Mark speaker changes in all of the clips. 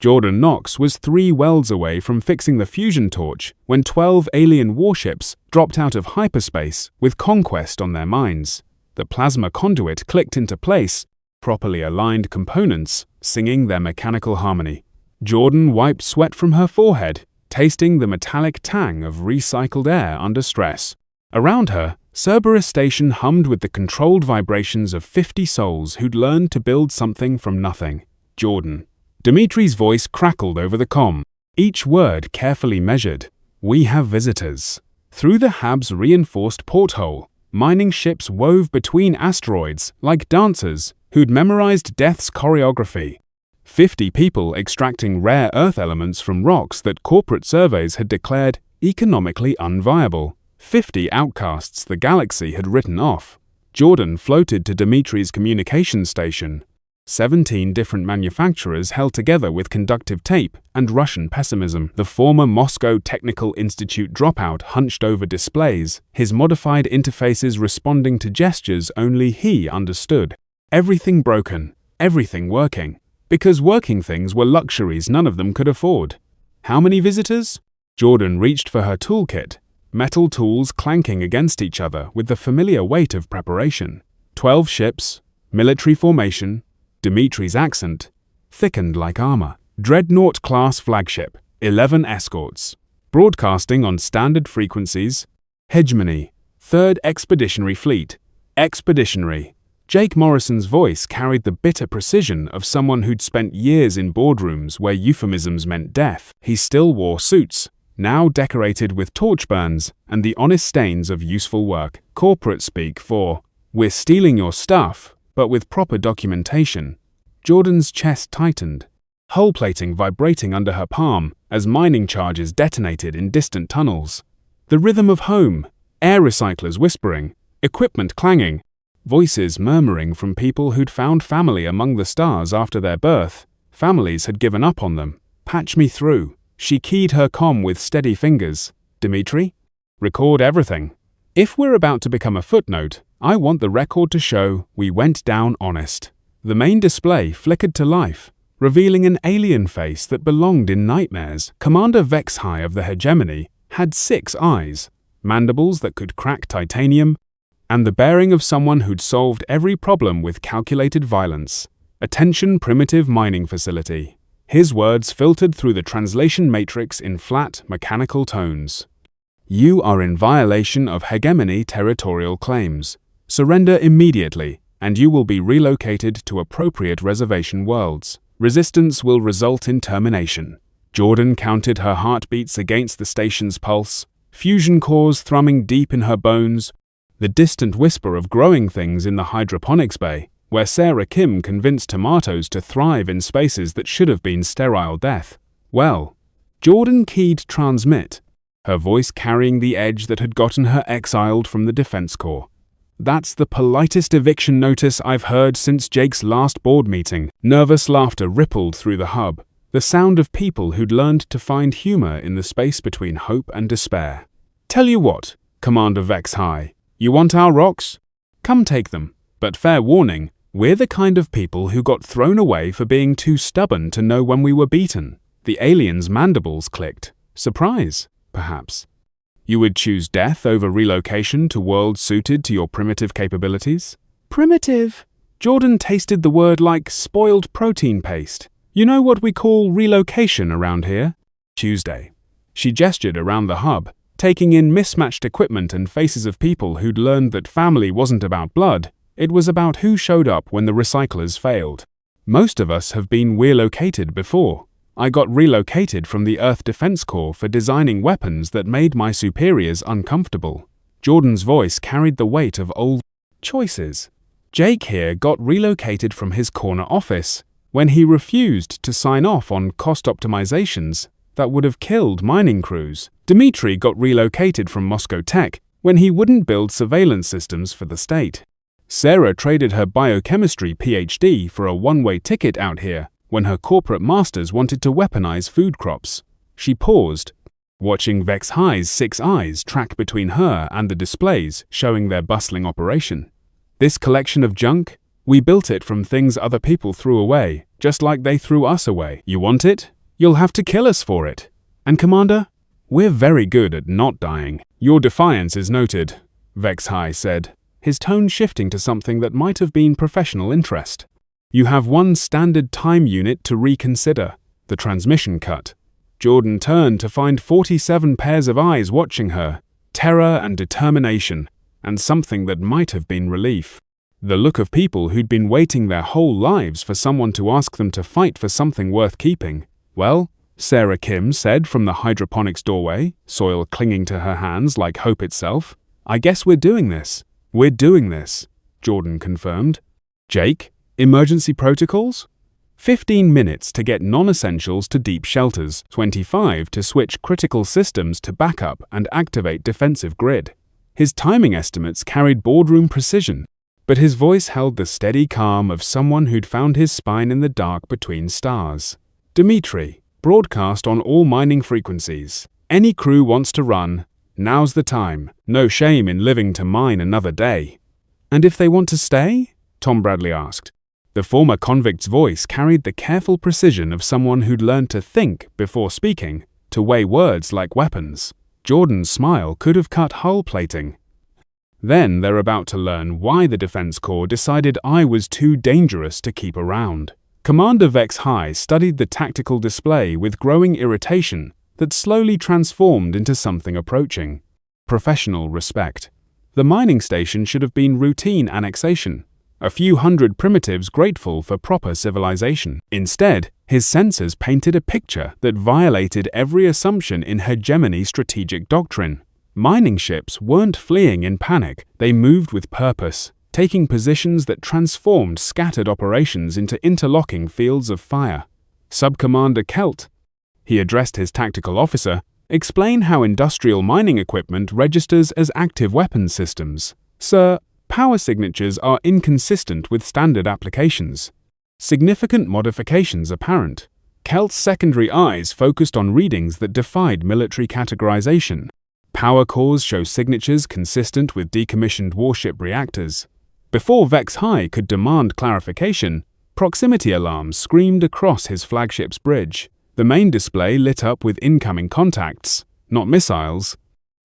Speaker 1: Jordan Knox was 3 welds away from fixing the fusion torch when 12 alien warships dropped out of hyperspace with conquest on their minds. The plasma conduit clicked into place, properly aligned components singing their mechanical harmony. Jordan wiped sweat from her forehead, tasting the metallic tang of recycled air under stress. Around her, Cerberus Station hummed with the controlled vibrations of 50 souls who'd learned to build something from nothing. Jordan. Dimitri's voice crackled over the comm, each word carefully measured. We have visitors. Through the hab's reinforced porthole, mining ships wove between asteroids like dancers who'd memorized death's choreography. 50 people extracting rare earth elements from rocks that corporate surveys had declared economically unviable. 50 outcasts the galaxy had written off. Jordan floated to Dimitri's communications station. 17 different manufacturers held together with conductive tape and Russian pessimism. The former Moscow Technical Institute dropout hunched over displays, his modified interfaces responding to gestures only he understood. Everything broken, everything working. Because working things were luxuries none of them could afford. How many visitors? Jordan reached for her toolkit, metal tools clanking against each other with the familiar weight of preparation. 12 ships, military formation. Dimitri's accent thickened like armor. Dreadnought-class flagship, 11 escorts. Broadcasting on standard frequencies. Hegemony, 3rd Expeditionary Fleet. Expeditionary. Jake Morrison's voice carried the bitter precision of someone who'd spent years in boardrooms where euphemisms meant death. He still wore suits, now decorated with torch burns and the honest stains of useful work. Corporate speak for, "We're stealing your stuff," but with proper documentation. Jordan's chest tightened, hull plating vibrating under her palm as mining charges detonated in distant tunnels. The rhythm of home, air recyclers whispering, equipment clanging, voices murmuring from people who'd found family among the stars after their birth. Families had given up on them. Patch me through. She keyed her comm with steady fingers. Dimitri? Record everything. If we're about to become a footnote, I want the record to show we went down honest. The main display flickered to life, revealing an alien face that belonged in nightmares. Commander Vex'hai of the Hegemony had 6 eyes, mandibles that could crack titanium, and the bearing of someone who'd solved every problem with calculated violence. Attention, primitive mining facility. His words filtered through the translation matrix in flat, mechanical tones. You are in violation of Hegemony territorial claims. Surrender immediately, and you will be relocated to appropriate reservation worlds. Resistance will result in termination. Jordan counted her heartbeats against the station's pulse, fusion cores thrumming deep in her bones, the distant whisper of growing things in the hydroponics bay, where Sarah Kim convinced tomatoes to thrive in spaces that should have been sterile death. Well, Jordan keyed transmit, her voice carrying the edge that had gotten her exiled from the Defense Corps. That's the politest eviction notice I've heard since Jake's last board meeting. Nervous laughter rippled through the hub, the sound of people who'd learned to find humor in the space between hope and despair. Tell you what, Commander Vex'hai, you want our rocks? Come take them. But fair warning, we're the kind of people who got thrown away for being too stubborn to know when we were beaten. The aliens' mandibles clicked. Surprise, perhaps. You would choose death over relocation to worlds suited to your primitive capabilities? Primitive? Jordan tasted the word like spoiled protein paste. You know what we call relocation around here? Tuesday. She gestured around the hub, taking in mismatched equipment and faces of people who'd learned that family wasn't about blood, it was about who showed up when the recyclers failed. Most of us have been relocated before. I got relocated from the Earth Defense Corps for designing weapons that made my superiors uncomfortable. Jordan's voice carried the weight of old choices. Jake here got relocated from his corner office when he refused to sign off on cost optimizations that would have killed mining crews. Dimitri got relocated from Moscow Tech when he wouldn't build surveillance systems for the state. Sarah traded her biochemistry PhD for a one-way ticket out here when her corporate masters wanted to weaponize food crops. She paused, watching Vex'hai's 6 eyes track between her and the displays showing their bustling operation. This collection of junk, we built it from things other people threw away. just like they threw us away. You want it? You'll have to kill us for it. And Commander, we're very good at not dying. Your defiance is noted, Vex'hai said, his tone shifting to something that might have been professional interest. You have one standard time unit to reconsider. The transmission cut. Jordan turned to find 47 pairs of eyes watching her, terror and determination, and something that might have been relief. The look of people who'd been waiting their whole lives for someone to ask them to fight for something worth keeping. Well, Sarah Kim said from the hydroponics doorway, soil clinging to her hands like hope itself. I guess we're doing this. We're doing this, Jordan confirmed. Jake, emergency protocols? 15 minutes to get non-essentials to deep shelters, 25 to switch critical systems to backup and activate defensive grid. His timing estimates carried boardroom precision, but his voice held the steady calm of someone who'd found his spine in the dark between stars. Dimitri, broadcast on all mining frequencies. Any crew wants to run, now's the time. No shame in living to mine another day. And if they want to stay? Tom Bradley asked. The former convict's voice carried the careful precision of someone who'd learned to think before speaking, to weigh words like weapons. Jordan's smile could have cut hull plating. Then they're about to learn why the Defense Corps decided I was too dangerous to keep around. Commander Vex'hai studied the tactical display with growing irritation that slowly transformed into something approaching. Professional respect. The mining station should have been routine annexation. A few hundred primitives grateful for proper civilization. Instead, his sensors painted a picture that violated every assumption in Hegemony strategic doctrine. Mining ships weren't fleeing in panic, they moved with purpose, taking positions that transformed scattered operations into interlocking fields of fire. Sub-Commander Kelt, he addressed his tactical officer, explain how industrial mining equipment registers as active weapons systems. Sir, power signatures are inconsistent with standard applications. Significant modifications apparent. Kelt's secondary eyes focused on readings that defied military categorization. Power cores show signatures consistent with decommissioned warship reactors. Before Vex'hai could demand clarification, proximity alarms screamed across his flagship's bridge. The main display lit up with incoming contacts, not missiles,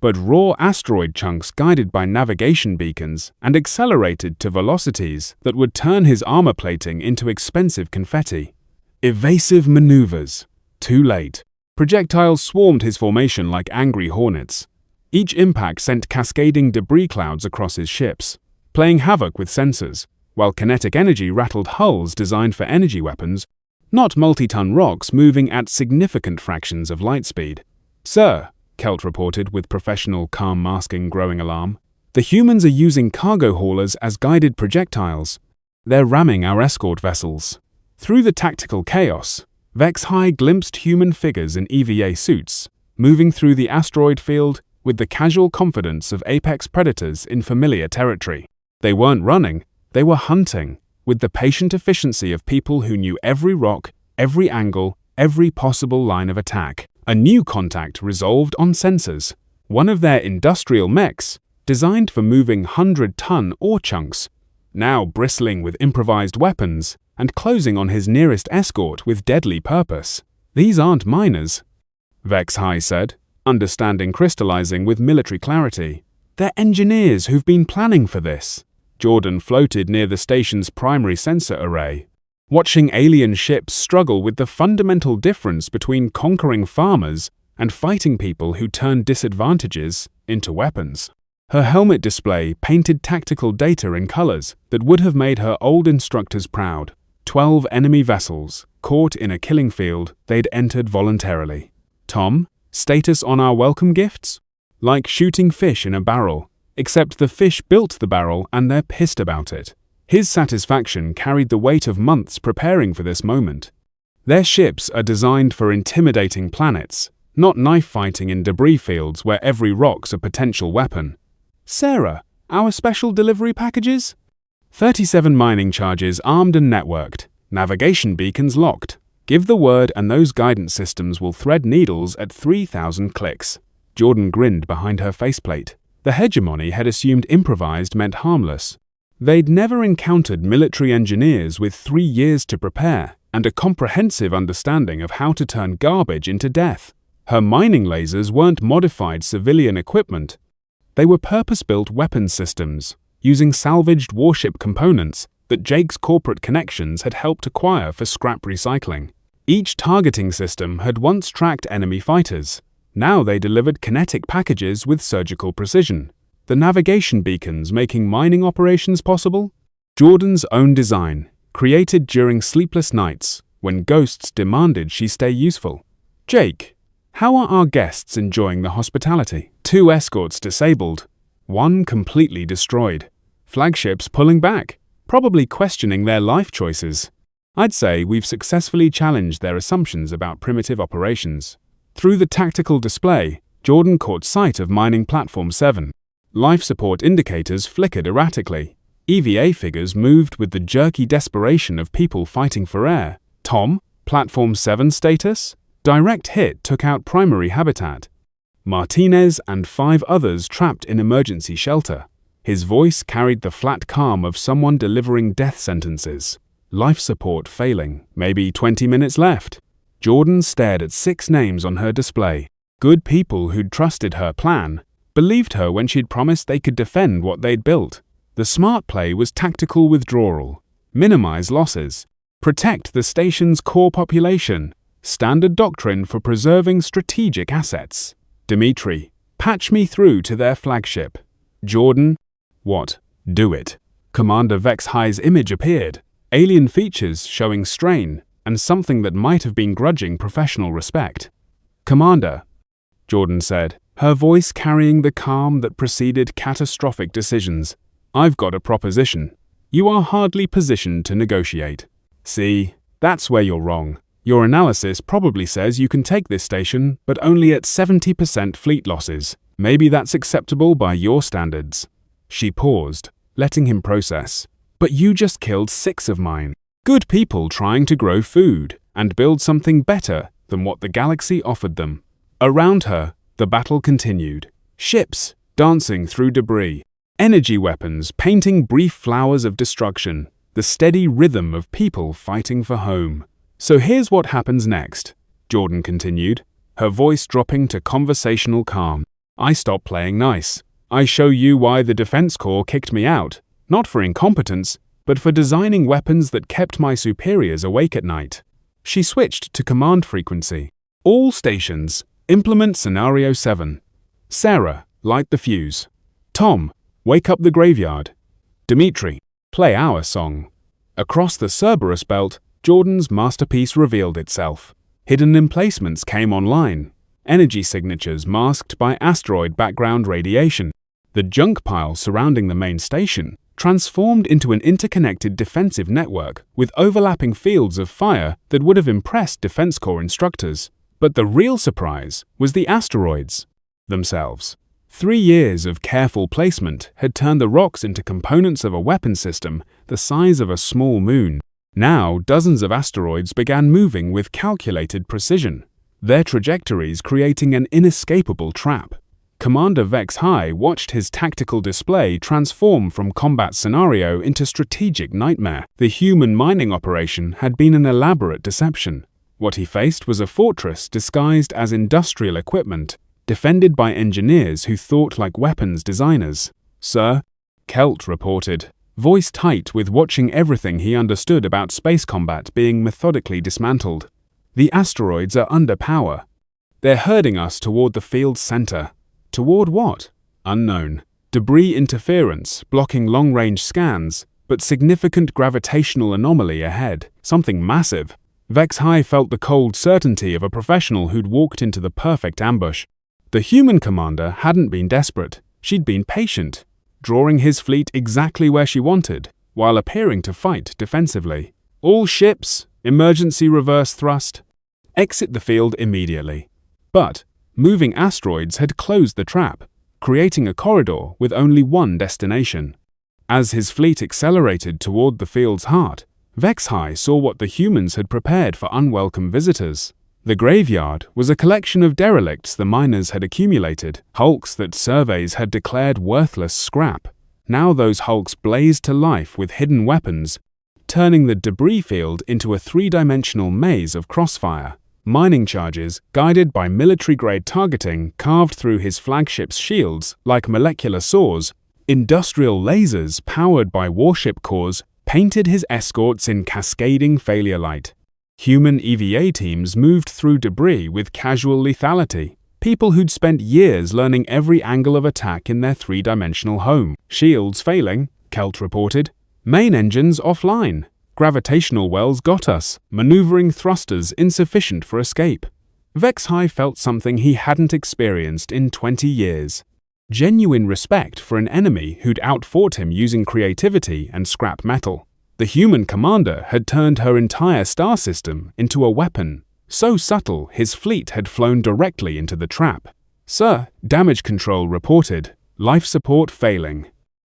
Speaker 1: but raw asteroid chunks guided by navigation beacons and accelerated to velocities that would turn his armor plating into expensive confetti. Evasive maneuvers. Too late. Projectiles swarmed his formation like angry hornets. Each impact sent cascading debris clouds across his ships, playing havoc with sensors, while kinetic energy rattled hulls designed for energy weapons, not multi-ton rocks moving at significant fractions of light speed. Sir, Kelt reported with professional calm masking growing alarm, the humans are using cargo haulers as guided projectiles. They're ramming our escort vessels. Through the tactical chaos, Vex'hai glimpsed human figures in EVA suits, moving through the asteroid field with the casual confidence of apex predators in familiar territory. They weren't running, they were hunting, with the patient efficiency of people who knew every rock, every angle, every possible line of attack. A new contact resolved on sensors. One of their industrial mechs, designed for moving 100-ton ore chunks, now bristling with improvised weapons and closing on his nearest escort with deadly purpose. These aren't miners, Vex'hai said, understanding crystallizing with military clarity. They're engineers who've been planning for this. Jordan floated near the station's primary sensor array, watching alien ships struggle with the fundamental difference between conquering farmers and fighting people who turn disadvantages into weapons. Her helmet display painted tactical data in colors that would have made her old instructors proud. 12 enemy vessels, caught in a killing field they'd entered voluntarily. Tom, status on our welcome gifts? Like shooting fish in a barrel, except the fish built the barrel and they're pissed about it. His satisfaction carried the weight of months preparing for this moment. Their ships are designed for intimidating planets, not knife fighting in debris fields where every rock's a potential weapon. Sarah, our special delivery packages? 37 mining charges armed and networked, navigation beacons locked. Give the word and those guidance systems will thread needles at 3,000 clicks. Jordan grinned behind her faceplate. The Hegemony had assumed improvised meant harmless. They'd never encountered military engineers with 3 years to prepare, and a comprehensive understanding of how to turn garbage into death. Her mining lasers weren't modified civilian equipment. They were purpose-built weapons systems, using salvaged warship components that Jake's corporate connections had helped acquire for scrap recycling. Each targeting system had once tracked enemy fighters. Now they delivered kinetic packages with surgical precision. The navigation beacons making mining operations possible? Jordan's own design, created during sleepless nights when ghosts demanded she stay useful. Jake, how are our guests enjoying the hospitality? 2 escorts disabled, 1 completely destroyed. Flagships pulling back, probably questioning their life choices. I'd say we've successfully challenged their assumptions about primitive operations. Through the tactical display, Jordan caught sight of Mining Platform 7. Life support indicators flickered erratically. EVA figures moved with the jerky desperation of people fighting for air. Tom, Platform 7 status? Direct hit took out primary habitat. Martinez and 5 others trapped in emergency shelter. His voice carried the flat calm of someone delivering death sentences. Life support failing. Maybe 20 minutes left. Jordan stared at 6 names on her display. Good people who'd trusted her plan, believed her when she'd promised they could defend what they'd built. The smart play was tactical withdrawal. Minimize losses. Protect the station's core population. Standard doctrine for preserving strategic assets. Dimitri, patch me through to their flagship. Jordan, what? Do it. Commander Vex'hai's image appeared, alien features showing strain and something that might have been grudging professional respect. Commander, Jordan said, her voice carrying the calm that preceded catastrophic decisions. I've got a proposition. You are hardly positioned to negotiate. See, that's where you're wrong. Your analysis probably says you can take this station, but only at 70% fleet losses. Maybe that's acceptable by your standards. She paused, letting him process. But you just killed 6 of mine. Good people trying to grow food and build something better than what the galaxy offered them. Around her, the battle continued. Ships dancing through debris. Energy weapons painting brief flowers of destruction. The steady rhythm of people fighting for home. So here's what happens next, Jordan continued, her voice dropping to conversational calm. I stop playing nice. I show you why the Defense Corps kicked me out, not for incompetence, but for designing weapons that kept my superiors awake at night. She switched to command frequency. All stations, implement Scenario 7. Sarah, light the fuse. Tom, wake up the graveyard. Dimitri, play our song. Across the Cerberus belt, Jordan's masterpiece revealed itself. Hidden emplacements came online. Energy signatures masked by asteroid background radiation. The junk pile surrounding the main station transformed into an interconnected defensive network with overlapping fields of fire that would have impressed Defense Corps instructors. But the real surprise was the asteroids themselves. 3 years of careful placement had turned the rocks into components of a weapon system the size of a small moon. Now, dozens of asteroids began moving with calculated precision, their trajectories creating an inescapable trap. Commander Vex'hai watched his tactical display transform from combat scenario into strategic nightmare. The human mining operation had been an elaborate deception. What he faced was a fortress disguised as industrial equipment, defended by engineers who thought like weapons designers. Sir, Kelt reported, voice tight with watching everything he understood about space combat being methodically dismantled. The asteroids are under power. They're herding us toward the field's center. Toward what? Unknown. Debris interference blocking long-range scans, but significant gravitational anomaly ahead. Something massive. Vex'hai felt the cold certainty of a professional who'd walked into the perfect ambush. The human commander hadn't been desperate. She'd been patient, drawing his fleet exactly where she wanted, while appearing to fight defensively. All ships, emergency reverse thrust. Exit the field immediately. But moving asteroids had closed the trap, creating a corridor with only one destination. As his fleet accelerated toward the field's heart, Vex'hai saw what the humans had prepared for unwelcome visitors. The graveyard was a collection of derelicts the miners had accumulated, hulks that surveys had declared worthless scrap. Now those hulks blazed to life with hidden weapons, turning the debris field into a three-dimensional maze of crossfire. Mining charges, guided by military-grade targeting, carved through his flagship's shields like molecular saws. Industrial lasers, powered by warship cores, painted his escorts in cascading failure light. Human EVA teams moved through debris with casual lethality. People who'd spent years learning every angle of attack in their three-dimensional home. Shields failing, Kelt reported. Main engines offline. Gravitational wells got us, maneuvering thrusters insufficient for escape. Vex'hai felt something he hadn't experienced in 20 years. Genuine respect for an enemy who'd outfought him using creativity and scrap metal. The human commander had turned her entire star system into a weapon, so subtle his fleet had flown directly into the trap. "Sir," damage control reported, life support failing.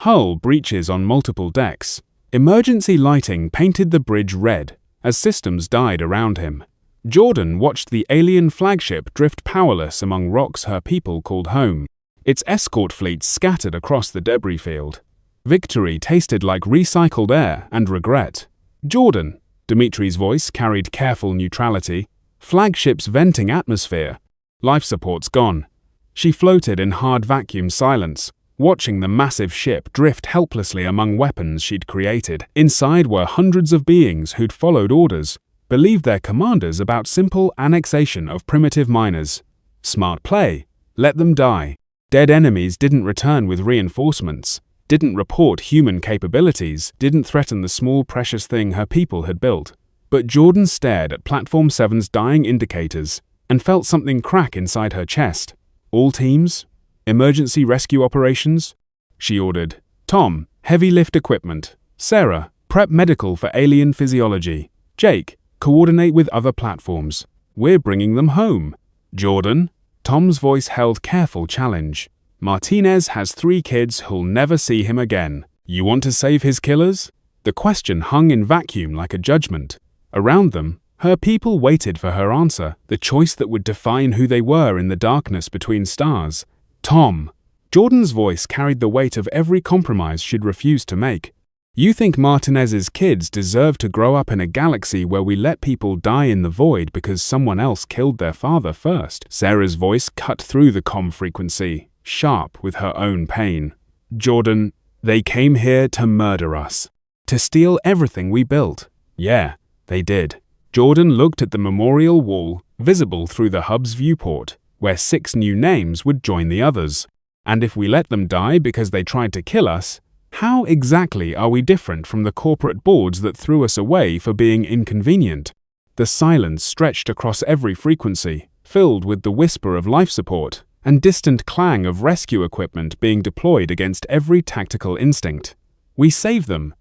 Speaker 1: Hull breaches on multiple decks. Emergency lighting painted the bridge red as systems died around him. Jordan watched the alien flagship drift powerless among rocks her people called home. Its escort fleet scattered across the debris field. Victory tasted like recycled air and regret. "Jordan," Dimitri's voice carried careful neutrality. "Flagship's venting atmosphere. Life support's gone." She floated in hard vacuum silence, watching the massive ship drift helplessly among weapons she'd created. Inside were hundreds of beings who'd followed orders, believed their commanders about simple annexation of primitive miners. Smart play. Let them die. Dead enemies didn't return with reinforcements, didn't report human capabilities, didn't threaten the small precious thing her people had built. But Jordan stared at Platform 7's dying indicators and felt something crack inside her chest. "All teams? Emergency rescue operations?" she ordered. "Tom, heavy lift equipment. Sarah, prep medical for alien physiology. Jake, coordinate with other platforms. We're bringing them home." "Jordan?" Tom's voice held careful challenge. "Martinez has 3 kids who'll never see him again. You want to save his killers?" The question hung in vacuum like a judgment. Around them, her people waited for her answer, the choice that would define who they were in the darkness between stars. "Tom." Jordan's voice carried the weight of every compromise she'd refused to make. "You think Martinez's kids deserve to grow up in a galaxy where we let people die in the void because someone else killed their father first?" Sarah's voice cut through the comm frequency, sharp with her own pain. "Jordan, they came here to murder us. To steal everything we built." "Yeah, they did." Jordan looked at the memorial wall, visible through the hub's viewport, where 6 new names would join the others. "And if we let them die because they tried to kill us, how exactly are we different from the corporate boards that threw us away for being inconvenient?" The silence stretched across every frequency, filled with the whisper of life support and distant clang of rescue equipment being deployed against every tactical instinct. "We save them,"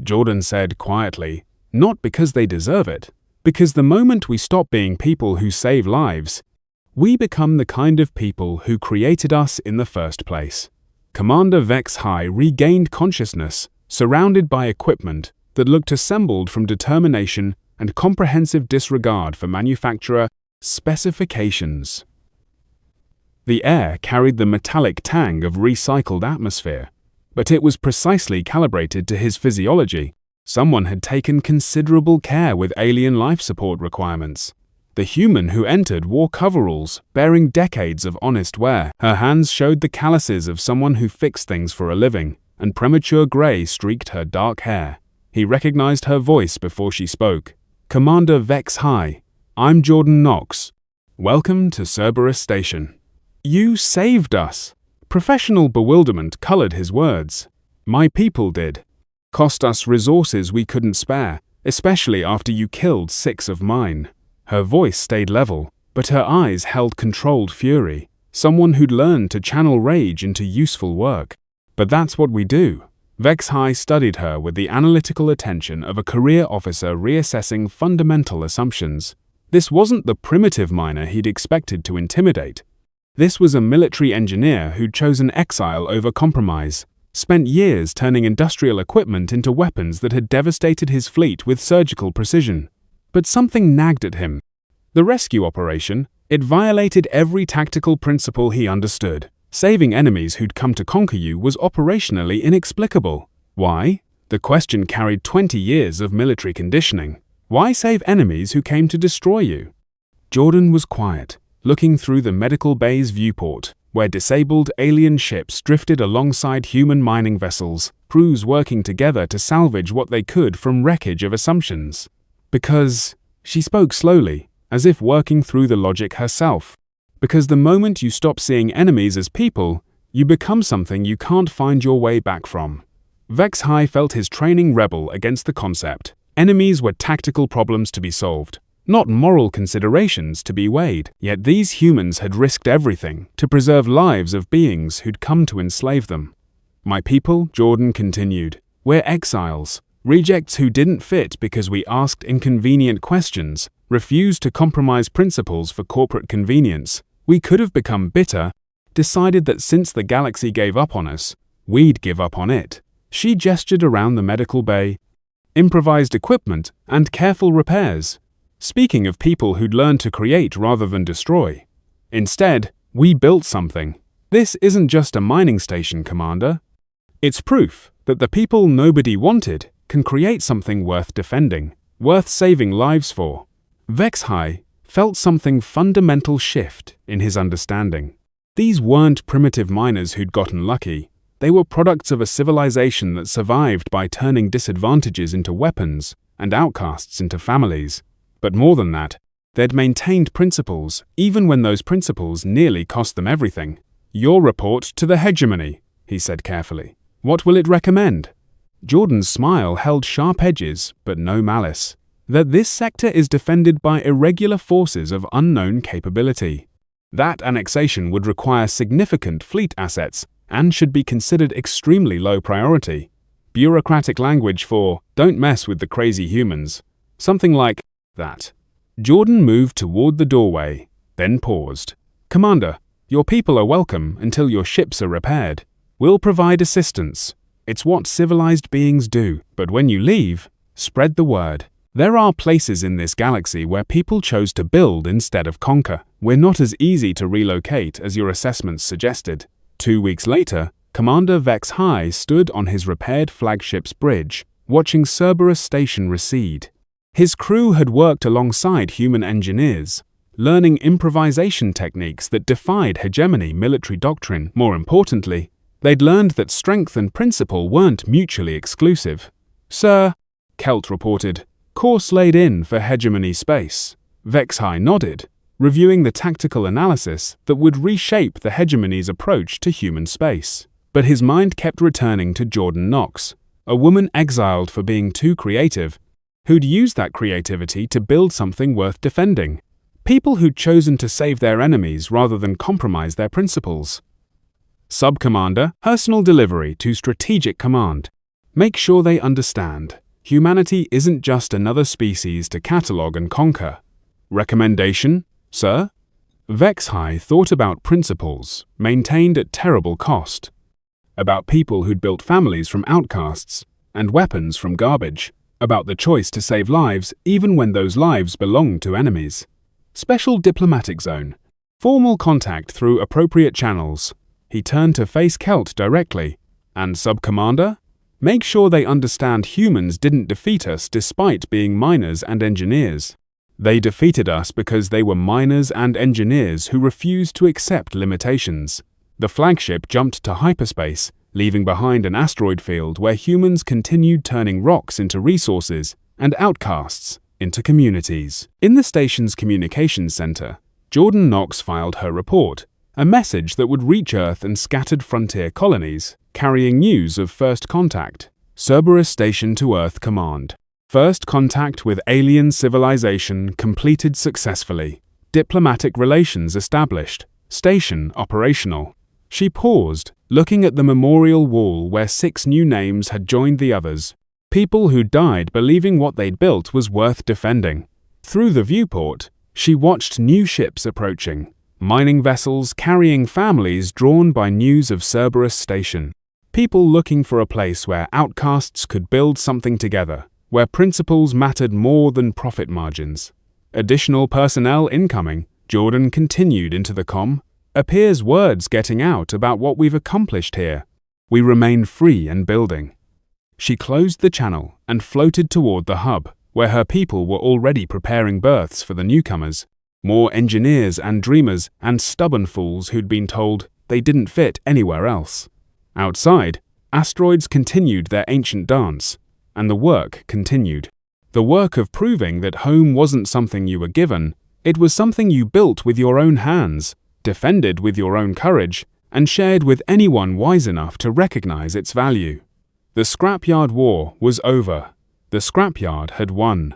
Speaker 1: Jordan said quietly, "not because they deserve it, because the moment we stop being people who save lives, we become the kind of people who created us in the first place." Commander Vex'hai regained consciousness, surrounded by equipment that looked assembled from determination and comprehensive disregard for manufacturer specifications. The air carried the metallic tang of recycled atmosphere, but it was precisely calibrated to his physiology. Someone had taken considerable care with alien life support requirements. The human who entered wore coveralls, bearing decades of honest wear. Her hands showed the calluses of someone who fixed things for a living, and premature gray streaked her dark hair. He recognized her voice before she spoke. "Commander Vex'hai, I'm Jordan Knox. Welcome to Cerberus Station." "You saved us." Professional bewilderment colored his words. "My people did. Cost us resources we couldn't spare, especially after you killed 6 of mine." Her voice stayed level, but her eyes held controlled fury, someone who'd learned to channel rage into useful work. "But that's what we do." Vex'hai studied her with the analytical attention of a career officer reassessing fundamental assumptions. This wasn't the primitive miner he'd expected to intimidate. This was a military engineer who'd chosen exile over compromise, spent years turning industrial equipment into weapons that had devastated his fleet with surgical precision. But something nagged at him. The rescue operation, it violated every tactical principle he understood. Saving enemies who'd come to conquer you was operationally inexplicable. Why? The question carried 20 years of military conditioning. Why save enemies who came to destroy you? Jordan was quiet, looking through the medical bay's viewport, where disabled alien ships drifted alongside human mining vessels, crews working together to salvage what they could from wreckage of assumptions. Because, she spoke slowly, as if working through the logic herself, because the moment you stop seeing enemies as people, you become something you can't find your way back from. Vex'hai felt his training rebel against the concept. Enemies were tactical problems to be solved, not moral considerations to be weighed. Yet these humans had risked everything to preserve lives of beings who'd come to enslave them. My people, Jordan continued, we're exiles, rejects who didn't fit because we asked inconvenient questions, refused to compromise principles for corporate convenience. We could have become bitter, decided that since the galaxy gave up on us, we'd give up on it. She gestured around the medical bay, improvised equipment, and careful repairs. Speaking of people who'd learned to create rather than destroy. Instead, we built something. This isn't just a mining station, Commander. It's proof that the people nobody wanted can create something worth defending, worth saving lives for. Vex'hai felt something fundamental shift in his understanding. These weren't primitive miners who'd gotten lucky. They were products of a civilization that survived by turning disadvantages into weapons and outcasts into families. But more than that, they'd maintained principles, even when those principles nearly cost them everything. Your report to the Hegemony, he said carefully. What will it recommend? Jordan's smile held sharp edges, but no malice. That this sector is defended by irregular forces of unknown capability. That annexation would require significant fleet assets and should be considered extremely low priority. Bureaucratic language for, don't mess with the crazy humans. Something like that. Jordan moved toward the doorway, then paused. Commander, your people are welcome until your ships are repaired. We'll provide assistance. It's what civilized beings do. But when you leave, spread the word. There are places in this galaxy where people chose to build instead of conquer. We're not as easy to relocate as your assessments suggested. 2 weeks later, Commander Vex'hai stood on his repaired flagship's bridge, watching Cerberus Station recede. His crew had worked alongside human engineers, learning improvisation techniques that defied hegemony military doctrine. More importantly, they'd learned that strength and principle weren't mutually exclusive. Sir, Kelt reported, course laid in for hegemony space. Vex'hai nodded, reviewing the tactical analysis that would reshape the hegemony's approach to human space. But his mind kept returning to Jordan Knox, a woman exiled for being too creative, who'd used that creativity to build something worth defending. People who'd chosen to save their enemies rather than compromise their principles. Sub-Commander, personal delivery to Strategic Command. Make sure they understand. Humanity isn't just another species to catalogue and conquer. Recommendation, sir? Vex'hai thought about principles, maintained at terrible cost. About people who'd built families from outcasts, and weapons from garbage. About the choice to save lives even when those lives belonged to enemies. Special diplomatic zone. Formal contact through appropriate channels. He turned to face Kelt directly. And Sub-Commander? Make sure they understand humans didn't defeat us despite being miners and engineers. They defeated us because they were miners and engineers who refused to accept limitations. The flagship jumped to hyperspace, leaving behind an asteroid field where humans continued turning rocks into resources and outcasts into communities. In the station's communications center, Jordan Knox filed her report, a message that would reach Earth and scattered frontier colonies, carrying news of first contact. Cerberus Station to Earth Command. First contact with alien civilization completed successfully. Diplomatic relations established. Station operational. She paused, looking at the memorial wall where 6 new names had joined the others. People who died believing what they'd built was worth defending. Through the viewport, she watched new ships approaching. Mining vessels carrying families drawn by news of Cerberus Station. People looking for a place where outcasts could build something together, where principles mattered more than profit margins. Additional personnel incoming, Jordan continued into the comm. Appears words getting out about what we've accomplished here. We remain free and building. She closed the channel and floated toward the hub, where her people were already preparing berths for the newcomers. More engineers and dreamers and stubborn fools who'd been told they didn't fit anywhere else. Outside, asteroids continued their ancient dance, and the work continued. The work of proving that home wasn't something you were given, it was something you built with your own hands, defended with your own courage, and shared with anyone wise enough to recognize its value. The scrapyard war was over. The scrapyard had won.